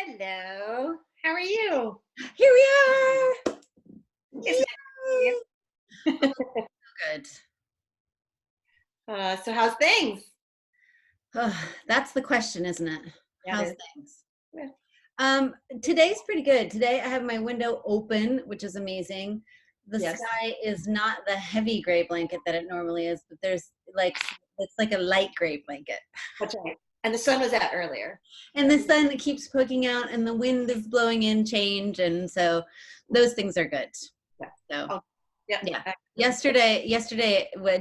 Hello. How are you? Here we are. It's nice to see you. Good. So how's things? That's the question, isn't it? Yeah, How's it is. things? Yeah. Today's pretty good. Today I have my window open, which is amazing. The Yes. sky is not the heavy gray blanket that it normally is, but there's it's like a light gray blanket. That's right. And the sun was out earlier. And the sun keeps poking out and the wind is blowing in change. And so those things are good. Yeah. So Oh, yeah. yeah. Yesterday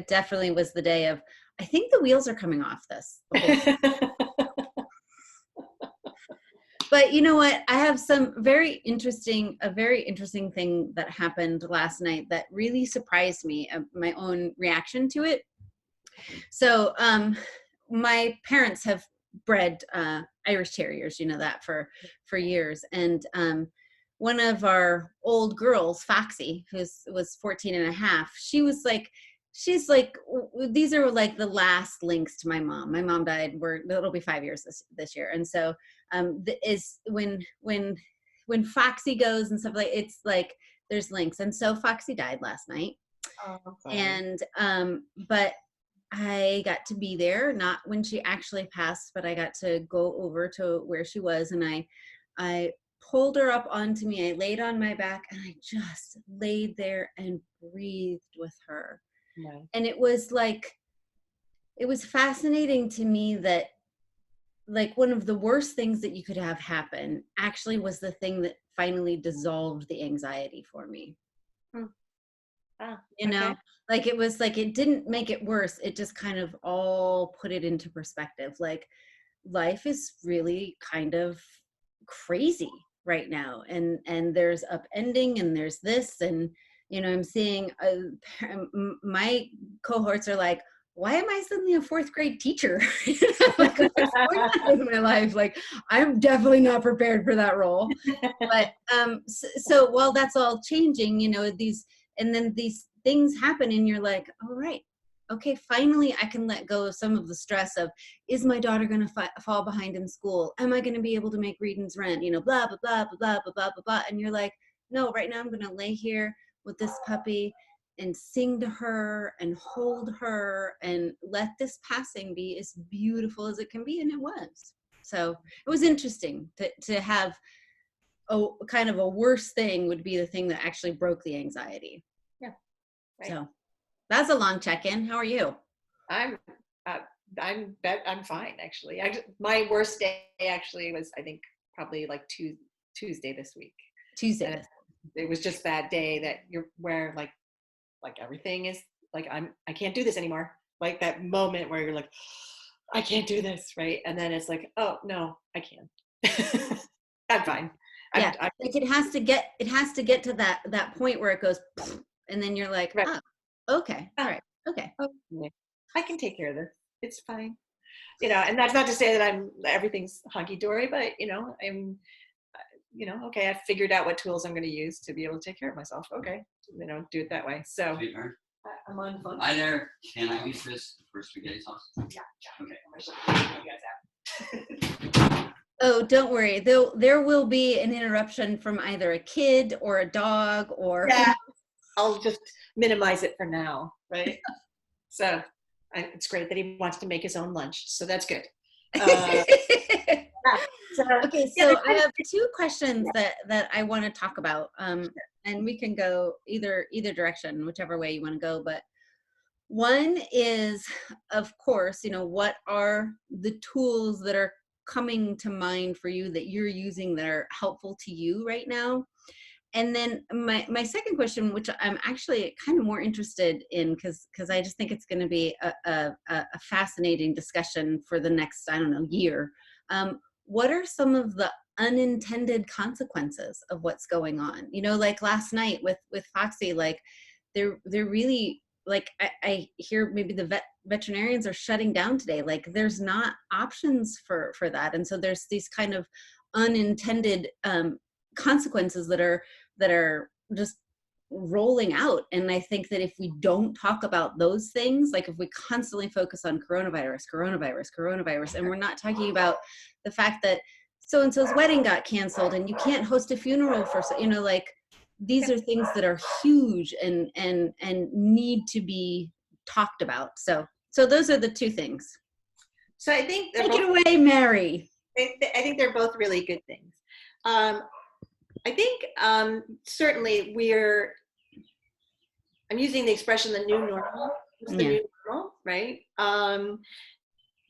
definitely was the day of, I think the wheels are coming off this. But you know what? I have a very interesting thing that happened last night that really surprised me, my own reaction to it. So my parents have bred Irish Terriers, you know that, for years. And one of our old girls, Foxy, who was 14 and a half, she's like, these are like the last links to my mom. My mom died, it'll be 5 years this year. And so is when Foxy goes and stuff, like, it's like there's links. And so Foxy died last night. Oh, okay. And but I got to be there, not when she actually passed, but I got to go over to where she was, and I pulled her up onto me. I laid on my back and I just laid there and breathed with her. Nice. And it was fascinating to me that, like, one of the worst things that you could have happen actually was the thing that finally dissolved the anxiety for me. You know, like, it was like, it didn't make it worse. It just kind of all put it into perspective. Like, life is really kind of crazy right now. And there's upending and there's this, and, you know, I'm seeing my cohorts are like, why am I suddenly a fourth grade teacher? Like, what's going on with my life? Like, I'm definitely not prepared for that role. But so while that's all changing, you know, these things happen and you're like, all right, okay, finally I can let go of some of the stress of, is my daughter going to fall behind in school? Am I going to be able to make Reden's rent? You know, blah, blah, blah, blah, blah, blah, blah, blah. And you're like, no, right now I'm going to lay here with this puppy and sing to her and hold her and let this passing be as beautiful as it can be. And it was. So it was interesting to have a kind of a worse thing would be the thing that actually broke the anxiety. Yeah. Right. So that's a long check-in. How are you? I'm fine, actually. My worst day actually was, I think, probably like Tuesday this week. Tuesday. It was just that day that where like everything is like, I can't do this anymore. Like that moment where you're like, I can't do this, right? And then it's like, oh no, I can. I'm fine. Yeah, like it has to get to that point where it goes, and then you're like, right. Oh, okay, all right, okay. I can take care of this. It's fine. You know, and that's not to say that everything's hunky-dory, but you know, okay, I've figured out what tools I'm going to use to be able to take care of myself. Okay, you know, do it that way. So I'm on the phone. Hi there. Can I use this for spaghetti sauce? Yeah. Okay. Oh, don't worry. There will be an interruption from either a kid or a dog or. Yeah. I'll just minimize it for now, right? So it's great that he wants to make his own lunch. So that's good. Okay, so I have two questions that I want to talk about, and we can go either direction, whichever way you want to go. But one is, of course, you know, what are the tools that are coming to mind for you that you're using that are helpful to you right now? And then my second question, which I'm actually kind of more interested in, because I just think it's going to be a fascinating discussion for the next, I don't know, year. What are some of the unintended consequences of what's going on? You know, like last night with Foxy, like they're really, like, I hear maybe the veterinarians are shutting down today. Like, there's not options for that. And so there's these kind of unintended consequences that are just rolling out. And I think that if we don't talk about those things, like if we constantly focus on coronavirus, and we're not talking about the fact that so and so's wedding got canceled and you can't host a funeral for, you know, like these are things that are huge and need to be talked about. So those are the two things. So I think Take it away, Mary. I think they're both really good things. I think certainly I'm using the expression the new normal. It's the new normal, right?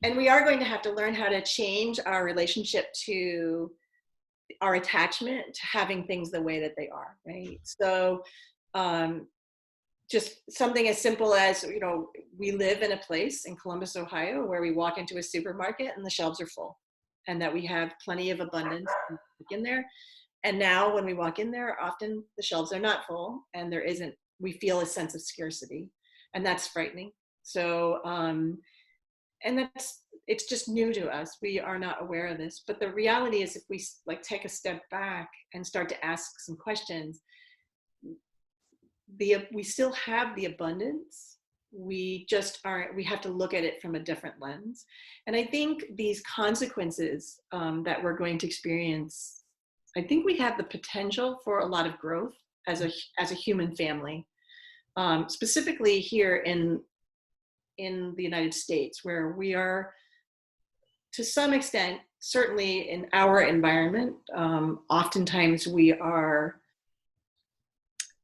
And we are going to have to learn how to change our relationship to our attachment to having things the way that they are, right? So just something as simple as, you know, we live in a place in Columbus, Ohio, where we walk into a supermarket and the shelves are full, and that we have plenty of abundance in there. And now when we walk in there, often the shelves are not full and we feel a sense of scarcity, and that's frightening. So, and it's just new to us. We are not aware of this, but the reality is if we like take a step back and start to ask some questions, we still have the abundance. We have to look at it from a different lens. And I think these consequences that we're going to experience, I think we have the potential for a lot of growth as a human family, specifically here in the United States, where we are, to some extent, certainly in our environment, oftentimes we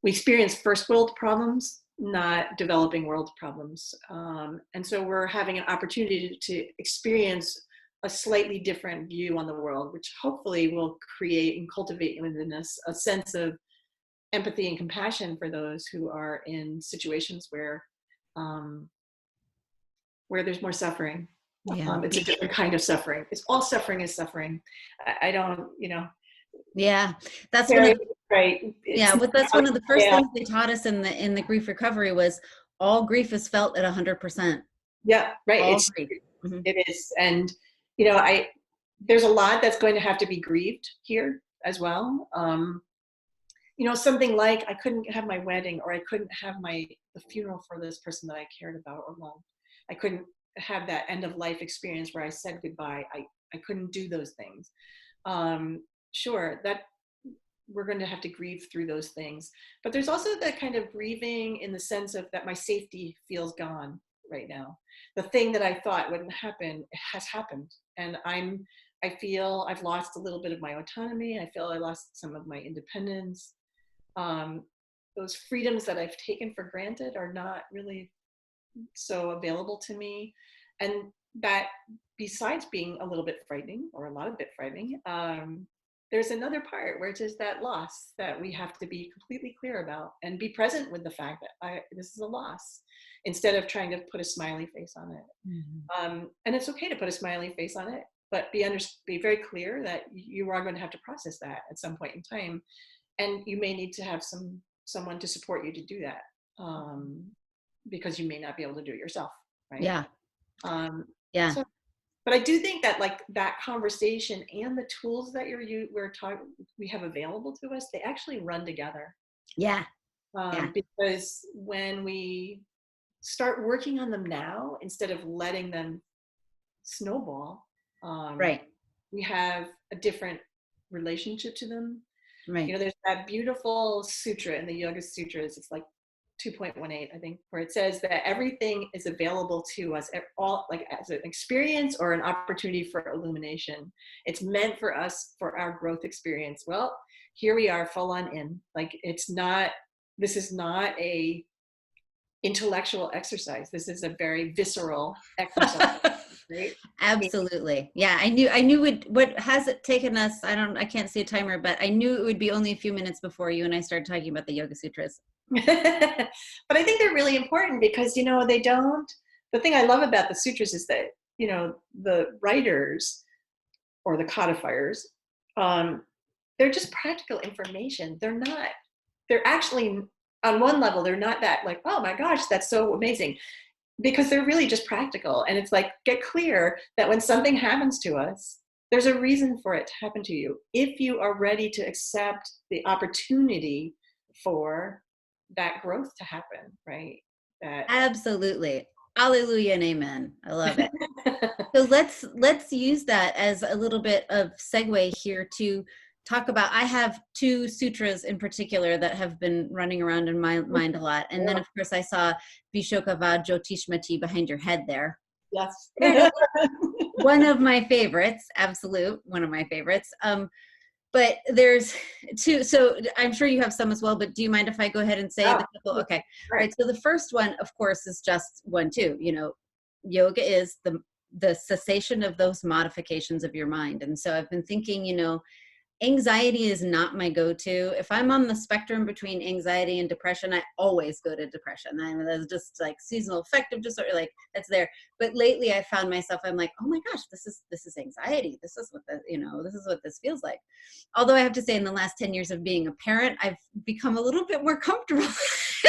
experience first world problems, not developing world problems. And so we're having an opportunity to experience a slightly different view on the world, which hopefully will create and cultivate within us a sense of empathy and compassion for those who are in situations where there's more suffering. Yeah. It's a different kind of suffering. All suffering is suffering. I don't, you know. Yeah, that's right. But that's one of the first things they taught us in the grief recovery was all grief is felt at 100%. Yeah, right. It is, and you know, there's a lot that's going to have to be grieved here as well. You know, something like I couldn't have my wedding, or I couldn't have the funeral for this person that I cared about or loved. I couldn't have that end of life experience where I said goodbye. I couldn't do those things. Sure, that we're going to have to grieve through those things, but there's also that kind of grieving in the sense of that my safety feels gone right now. The thing that I thought wouldn't happen has happened, and I feel I've lost a little bit of my autonomy. I feel I lost some of my independence. Those freedoms that I've taken for granted are not really so available to me. And that, besides being a little bit frightening, or a lot of bit frightening, there's another part where it's just that loss that we have to be completely clear about and be present with the fact that this is a loss, instead of trying to put a smiley face on it. Mm-hmm. And it's okay to put a smiley face on it, but be very clear that you are going to have to process that at some point in time, and you may need to have someone to support you to do that, because you may not be able to do it yourself, right? Yeah. So, but I do think that like that conversation and the tools that we have available to us, they actually run together. Yeah. Because when we start working on them now, instead of letting them snowball, right, we have a different relationship to them. Right. You know, there's that beautiful sutra in the Yoga Sutras. It's like 2.18, I think, where it says that everything is available to us, all like as an experience or an opportunity for illumination. It's meant for us, for our growth experience. Well, here we are, full on in. Like this is not a intellectual exercise. This is a very visceral exercise. Right? Absolutely. Yeah, I knew what has it taken us, I can't see a timer, but I knew it would be only a few minutes before you and I started talking about the Yoga Sutras. But I think they're really important because, you know, the thing I love about the sutras is that, you know, the writers or the codifiers, they're just practical information. They're actually, on one level, they're not that like, oh my gosh, that's so amazing, because they're really just practical. And it's like, get clear that when something happens to us, there's a reason for it to happen to you. If you are ready to accept the opportunity for that growth to happen, right? Absolutely. Hallelujah and amen. I love it. So let's use that as a little bit of segue here to talk about, I have two sutras in particular that have been running around in my mind a lot. And then of course I saw Vishokava Jyotishmati behind your head there. Yes. One of my favorites, absolute one of my favorites. But there's two, so I'm sure you have some as well, but do you mind if I go ahead and say the couple? Okay. All right. So the first one, of course, is just 1, 2, yoga is the cessation of those modifications of your mind. And so I've been thinking, anxiety is not my go-to. If I'm on the spectrum between anxiety and depression, I always go to depression. I mean, that's just like seasonal affective disorder, like that's there. But lately I found myself, I'm like, oh my gosh, this is anxiety. This is what this is what this feels like. Although I have to say in the last 10 years of being a parent, I've become a little bit more comfortable in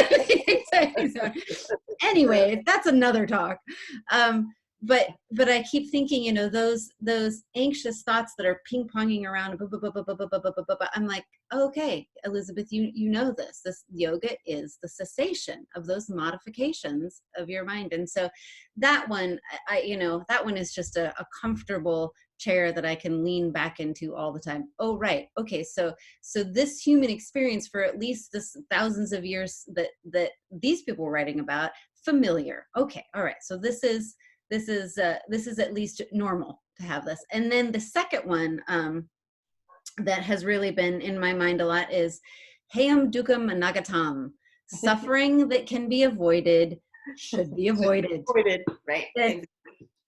the anxiety zone. Anyway, that's another talk. But I keep thinking, those anxious thoughts that are ping-ponging around, I'm like, okay, Elizabeth, you know this yoga is the cessation of those modifications of your mind. And so that one, that one is just a comfortable chair that I can lean back into all the time. Oh, right. Okay. So this human experience for at least this thousands of years that these people were writing about, familiar. Okay. All right. So this is at least normal to have this. And then the second one that has really been in my mind a lot is Hayam Dukam Anagatam. Suffering that can be avoided should be avoided. Right.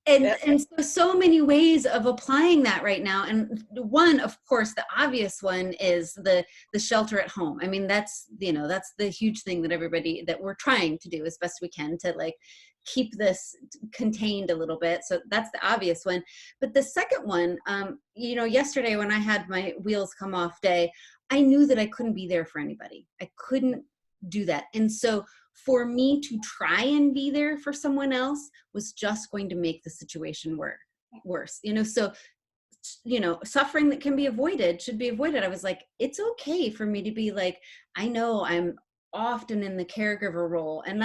And so many ways of applying that right now. And one, of course, the obvious one is the shelter at home. I mean, that's the huge thing that we're trying to do as best we can to like keep this contained a little bit. So that's the obvious one. But the second one, yesterday when I had my wheels come off day, I knew that I couldn't be there for anybody. I couldn't do that. And so for me to try and be there for someone else was just going to make the situation worse. So suffering that can be avoided should be avoided. I was like, it's okay for me to be like, I know I'm often in the caregiver role, and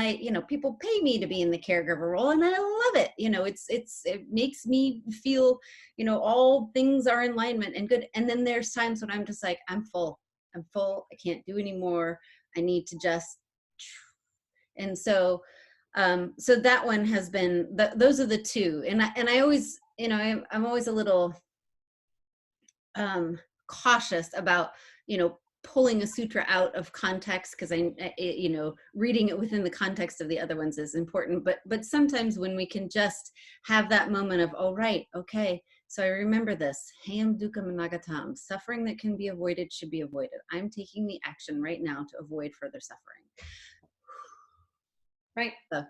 people pay me to be in the caregiver role, and I love it. It makes me feel, all things are in alignment and good. And then there's times when I'm just like, I'm full. I can't do anymore. I need to just. And so that one has been, those are the two. And I always, I'm always a little cautious about, pulling a sutra out of context, because reading it within the context of the other ones is important. But sometimes when we can just have that moment of, oh, right, okay, so I remember this, Hayam Dukam Nagatam, suffering that can be avoided should be avoided. I'm taking the action right now to avoid further suffering. Right. So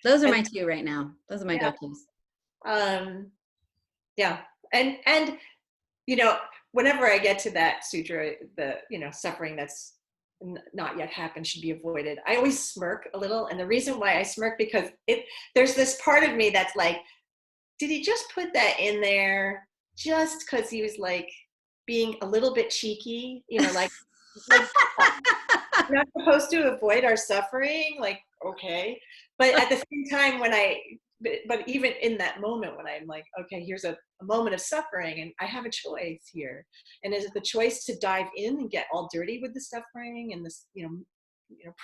those are my two right now. Those are my go-tos. Yeah. And whenever I get to that sutra, the suffering that's not yet happened should be avoided, I always smirk a little. And the reason why I smirk, because there's this part of me that's like, did he just put that in there just because he was like being a little bit cheeky, like we're not supposed to avoid our suffering, like, okay. But at the same time, but even in that moment when I'm like, okay, here's a moment of suffering and I have a choice here. And is it the choice to dive in and get all dirty with the suffering and this,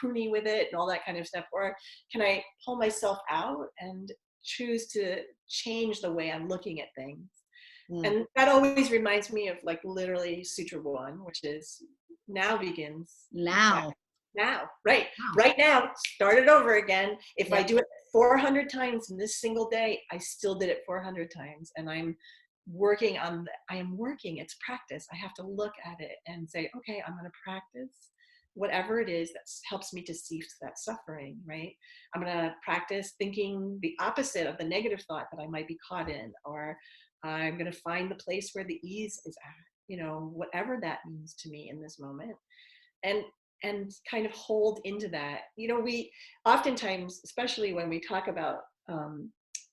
pruny with it and all that kind of stuff? Or can I pull myself out and choose to change the way I'm looking at things? And that always reminds me of like literally Sutra 1, which is now begins. Now, right now, start it over again. If I do it 400 times in this single day, I still did it 400 times. And I'm working it's practice. I have to look at it and say, okay, I'm going to practice whatever it is that helps me to see that suffering, right? I'm going to practice thinking the opposite of the negative thought that I might be caught in, or I'm going to find the place where the ease is at, whatever that means to me in this moment. And kind of hold into that. We oftentimes, especially when we talk about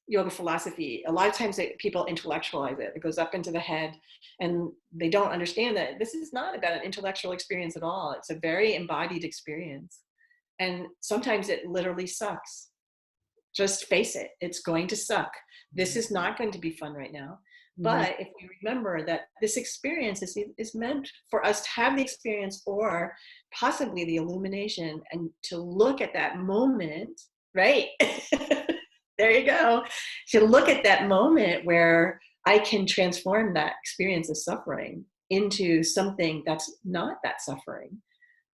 yoga philosophy, a lot of times people intellectualize it. It goes up into the head, and they don't understand that this is not about an intellectual experience at all. It's a very embodied experience. And sometimes it literally sucks Just face it. It's going to suck. This is not going to be fun right now. But if we remember that this experience is meant for us to have the experience or possibly the illumination, and to look at that moment, right? There you go. To look at that moment where I can transform that experience of suffering into something that's not that suffering,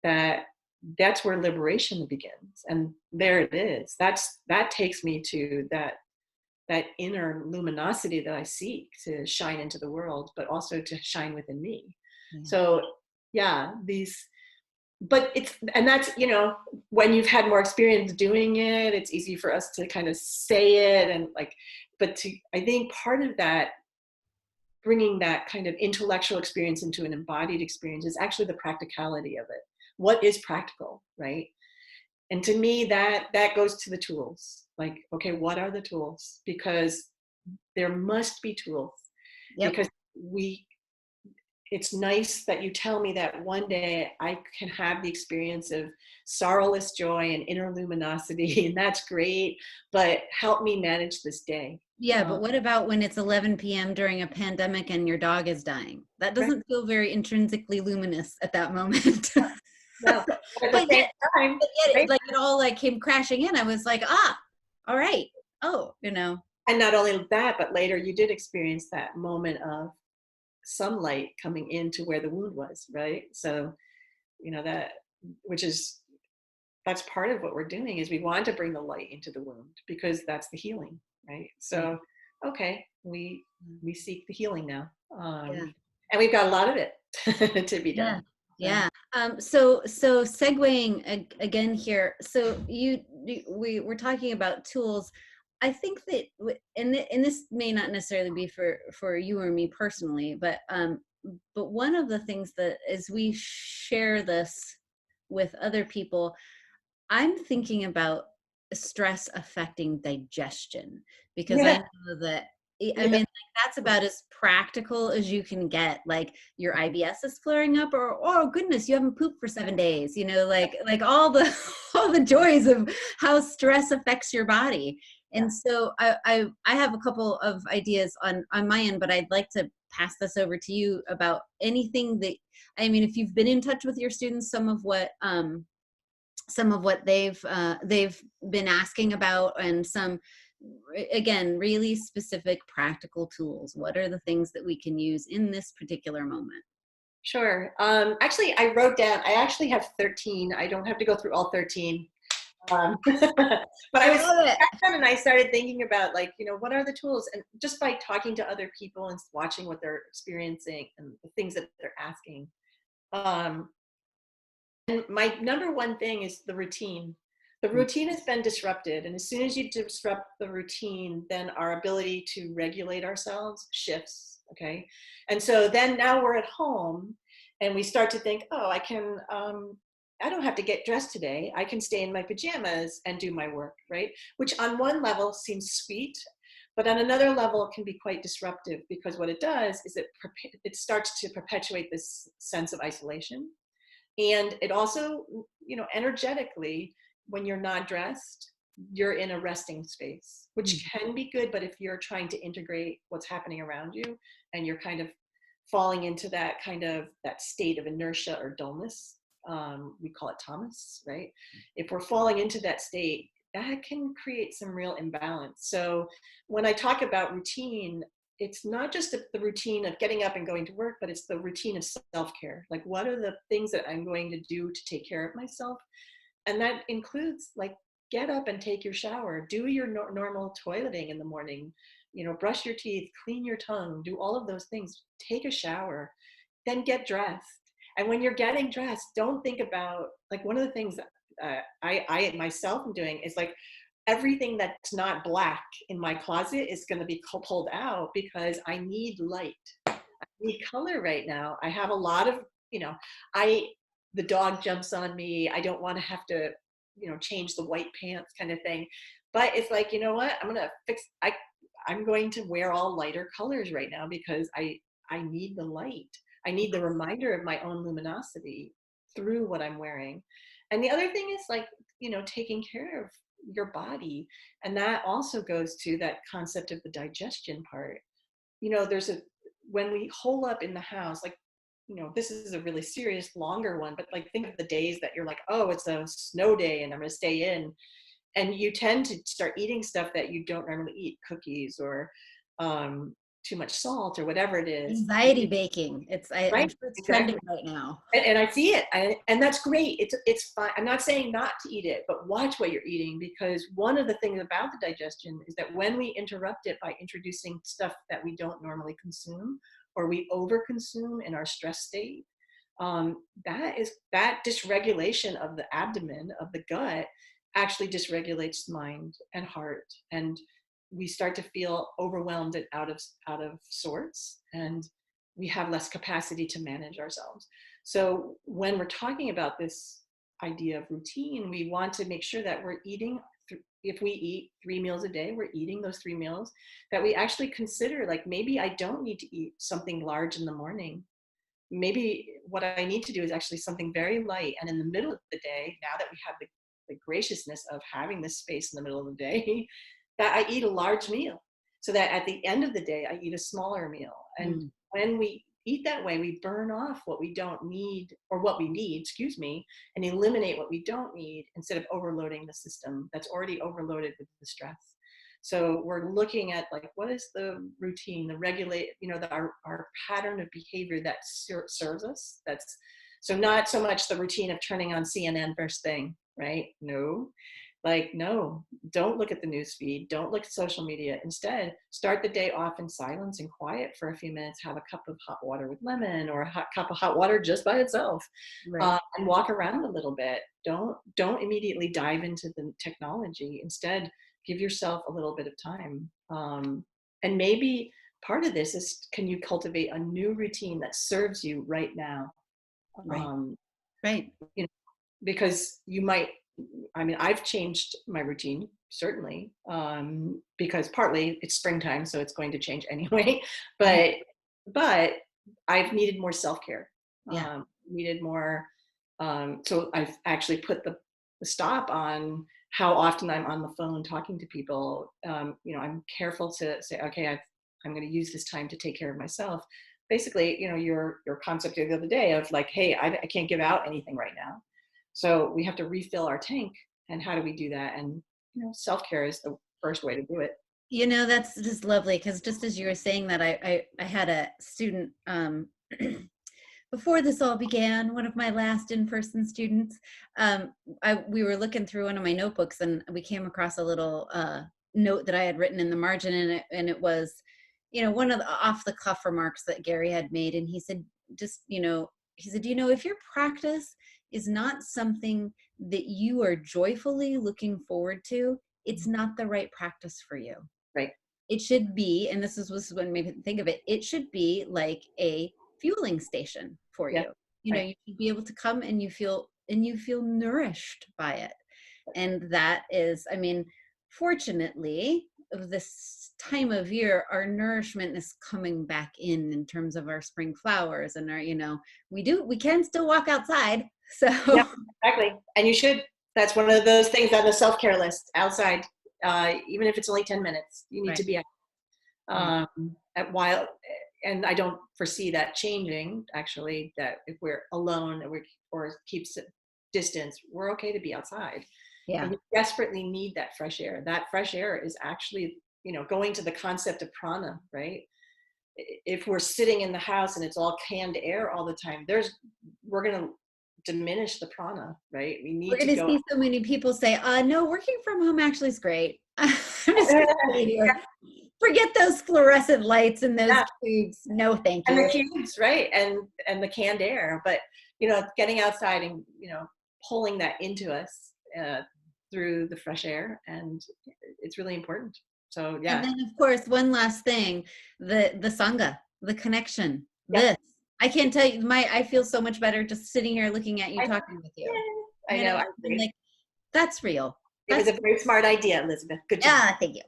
that's where liberation begins. And there it is. That takes me to that inner luminosity that I seek to shine into the world, but also to shine within me. So yeah, but and that's, when you've had more experience doing it, it's easy for us to kind of say it and but I think part of that, bringing that kind of intellectual experience into an embodied experience, is actually the practicality of it. What is practical, right? And to me, that goes to the tools. Like, okay, what are the tools? Because there must be tools. Yep. Because it's nice that you tell me that one day I can have the experience of sorrowless joy and inner luminosity, and that's great, but help me manage this day. Yeah, but what about when it's 11 p.m. during a pandemic and your dog is dying? That doesn't feel very intrinsically luminous at that moment. No, but at the same time, right? Like it all came crashing in. I was like, all right. Oh, And not only that, but later you did experience that moment of sunlight coming into where the wound was, right? So, that's part of what we're doing, is we want to bring the light into the wound, because that's the healing, right? So, okay, we seek the healing now. And we've got a lot of it to be done. Yeah. So segueing again here. So we're talking about tools. I think that, and this may not necessarily be for you or me personally, but one of the things that as we share this with other people, I'm thinking about stress affecting digestion, because I know that, I mean, that's about as practical as you can get. Like your IBS is flaring up, or oh goodness, you haven't pooped for 7 days. Like all the joys of how stress affects your body. And so I have a couple of ideas on my end, but I'd like to pass this over to you about anything that, I mean, if you've been in touch with your students, some of what they've been asking about, and some, again, really specific practical tools. What are the things that we can use in this particular moment? Sure. Actually, I wrote down, I actually have 13. I don't have to go through all 13. But I was and I started thinking about, what are the tools? And just by talking to other people and watching what they're experiencing and the things that they're asking. And my number one thing is the routine. The routine has been disrupted. And as soon as you disrupt the routine, then our ability to regulate ourselves shifts. Okay. And so then now we're at home and we start to think, oh, I don't have to get dressed today. I can stay in my pajamas and do my work, right? Which on one level seems sweet, but on another level it can be quite disruptive, because what it does is it starts to perpetuate this sense of isolation. And it also, energetically, when you're not dressed, you're in a resting space, which can be good. But if you're trying to integrate what's happening around you and you're kind of falling into that state of inertia or dullness, we call it tamas, right? If we're falling into that state, that can create some real imbalance. So when I talk about routine, it's not just the routine of getting up and going to work, but it's the routine of self-care. Like, what are the things that I'm going to do to take care of myself? And that includes, get up and take your shower, do your normal toileting in the morning, brush your teeth, clean your tongue, do all of those things, take a shower, then get dressed. And when you're getting dressed, don't think about, one of the things that I myself am doing is everything that's not black in my closet is going to be pulled out, because I need light. I need color right now. I have a lot of, the dog jumps on me. I don't want to have to, change the white pants kind of thing. But it's you know what? I'm going to wear all lighter colors right now, because I need the light. I need the reminder of my own luminosity through what I'm wearing. And the other thing is taking care of your body. And that also goes to that concept of the digestion part. You know, when we hole up in the house, like, you know, this is a really serious, longer one, but like, think of the days that you're like, oh, it's a snow day and I'm going to stay in. And you tend to start eating stuff that you don't normally eat, cookies or too much salt or whatever it is. Anxiety baking. I'm Right? sure it's Exactly. trending right now. And I see it, and that's great. It's fine. I'm not saying not to eat it, but watch what you're eating, because one of the things about the digestion is that when we interrupt it by introducing stuff that we don't normally consume, or we overconsume in our stress state, that dysregulation of the abdomen, of the gut, actually dysregulates mind and heart, and we start to feel overwhelmed and out of sorts, and we have less capacity to manage ourselves. So when we're talking about this idea of routine, we want to make sure that we're eating, if we eat 3 meals a day, we're eating those 3 meals, that we actually consider, like, maybe I don't need to eat something large in the morning. Maybe what I need to do is actually something very light. And in the middle of the day, now that we have the graciousness of having this space in the middle of the day, that I eat a large meal, so that at the end of the day, I eat a smaller meal. And when we eat that way, we burn off what we don't need, or what we need, excuse me, and eliminate what we don't need, instead of overloading the system that's already overloaded with the stress. So we're looking at, like, what is the routine, the regulate, you know, our pattern of behavior that serves us. That's so not so much the routine of turning on CNN first thing, right? No, don't look at the news feed. Don't look at social media. Instead, start the day off in silence and quiet for a few minutes. Have a cup of hot water with lemon, or a hot cup of hot water just by itself, Right. and walk around a little bit. Don't immediately dive into the technology. Instead, give yourself a little bit of time. And maybe part of this is, can you cultivate a new routine that serves you right now? Right. Um, Right. you know, because you might, I mean, I've changed my routine, certainly, because partly it's springtime, so it's going to change anyway. But I've needed more self-care, Yeah. needed more. So I've actually put the stop on how often I'm on the phone talking to people. You know, I'm careful to say, okay, I'm going to use this time to take care of myself. Basically, you know, your concept the other day of, like, hey, I can't give out anything right now. So we have to refill our tank. And how do we do that? And, you know, self-care is the first way to do it. You know, that's just lovely, because just as you were saying that, I had a student before this all began, one of my last in-person students. We were looking through one of my notebooks, and we came across a little note that I had written in the margin, and it was, you know, one of the off-the-cuff remarks that Gary had made, and he said, you know, if your practice is not something that you are joyfully looking forward to, it's not the right practice for you. Right. It should be, and this was what made me think of it, it should be like a fueling station for Yeah. you. You know, Right. you should be able to come and you feel nourished by it. And that is, I mean, fortunately, of this time of year, our nourishment is coming back in terms of our spring flowers and our, you know, we can still walk outside. So Yeah, exactly. And you should. That's one of those things on the self-care list. Outside, even if it's only 10 minutes, you need Right. to be out. While, and I don't foresee that changing, actually, that if we're alone or keeps distance, we're okay to be outside. Yeah. And you desperately need that fresh air. That fresh air is actually, you know, going to the concept of prana, right? If we're sitting in the house and it's all canned air all the time, we're going to diminish the prana, right? We need We're to going to go. see so many people say, no, working from home actually is great. I'm just gonna be here. Forget those fluorescent lights and those tubes. No, thank And you. the cubes, right? And the canned air. But, you know, getting outside and, you know, pulling that into us through the fresh air. And it's really important. So, yeah. And then, of course, one last thing, the Sangha, the connection, Yeah. I can't tell you, I feel so much better just sitting here looking at you, talking with you. I know. I I'm agree. like, that's real. It was a very smart idea, Elizabeth. Good job. Thank you.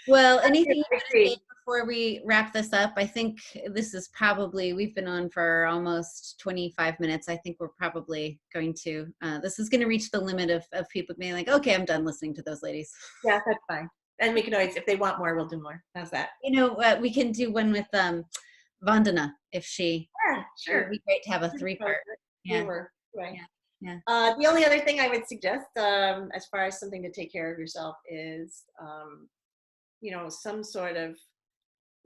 Well, anything you want to say before we wrap this up, I think this is probably, we've been on for almost 25 minutes. I think we're probably going to, this is going to reach the limit of people being like, okay, I'm done listening to those ladies. Yeah, that's fine. And we can always, if they want more, we'll do more. How's that? We can do one with Vandana if she, Yeah, sure. it would be great to have a 3-part. We were, right. Yeah. The only other thing I would suggest, as far as something to take care of yourself is, some sort of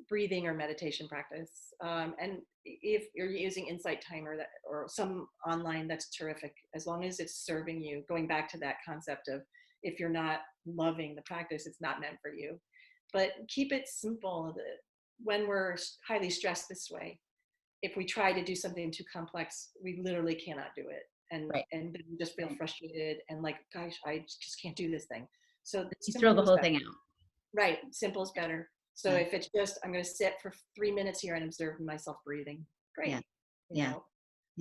breathing or meditation practice. And if you're using Insight Timer or some online, that's terrific, as long as it's serving you. Going back to that concept of, if you're not loving the practice, it's not meant for you. But keep it simple. When we're highly stressed this way, if we try to do something too complex, we literally cannot do it. And then we just feel frustrated and like, gosh, I just can't do this thing. So you throw the whole thing out. Right. Simple is better. So if it's just, I'm going to sit for 3 minutes here and observe myself breathing. Great. Yeah.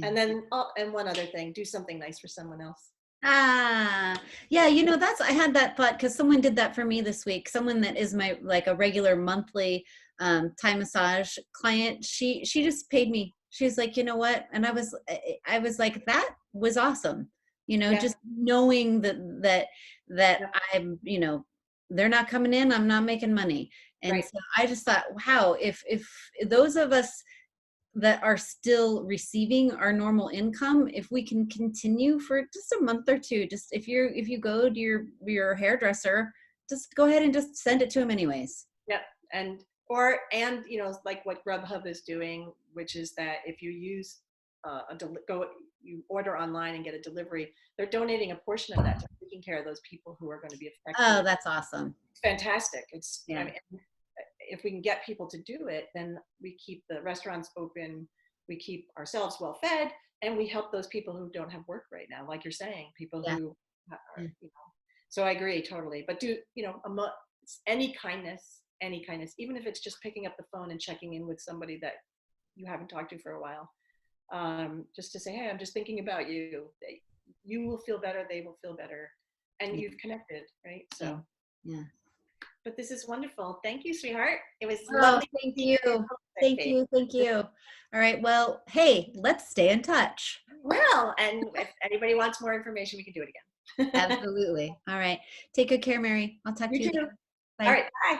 And then, and one other thing, do something nice for someone else. Yeah, I had that thought because someone did that for me this week. Someone that is my, like, a regular monthly Thai massage client. She just paid me. She was like, you know what? And I was like, that was awesome. Just knowing that I'm, they're not coming in, I'm not making money. And so I just thought, wow, if those of us that are still receiving our normal income, if we can continue for just a month or two, just if you go to your hairdresser, just go ahead and just send it to him anyways. Yep. And like what Grubhub is doing, which is that if you use you order online and get a delivery, they're donating a portion of that to taking care of those people who are going to be affected. Oh, that's awesome. It's fantastic. I mean, if we can get people to do it, then we keep the restaurants open, we keep ourselves well fed, and we help those people who don't have work right now, like you're saying, people who are, so I agree totally. But do, any kindness, even if it's just picking up the phone and checking in with somebody that you haven't talked to for a while, just to say, hey, I'm just thinking about you. You will feel better, they will feel better, and you've connected, right? So but this is wonderful. Thank you, sweetheart. It was lovely. Thank you. Thank you. All right. Well, hey, let's stay in touch. Well, and if anybody wants more information, we can do it again. Absolutely. All right. Take good care, Mary. I'll talk to you too. later. Bye. All right. Bye.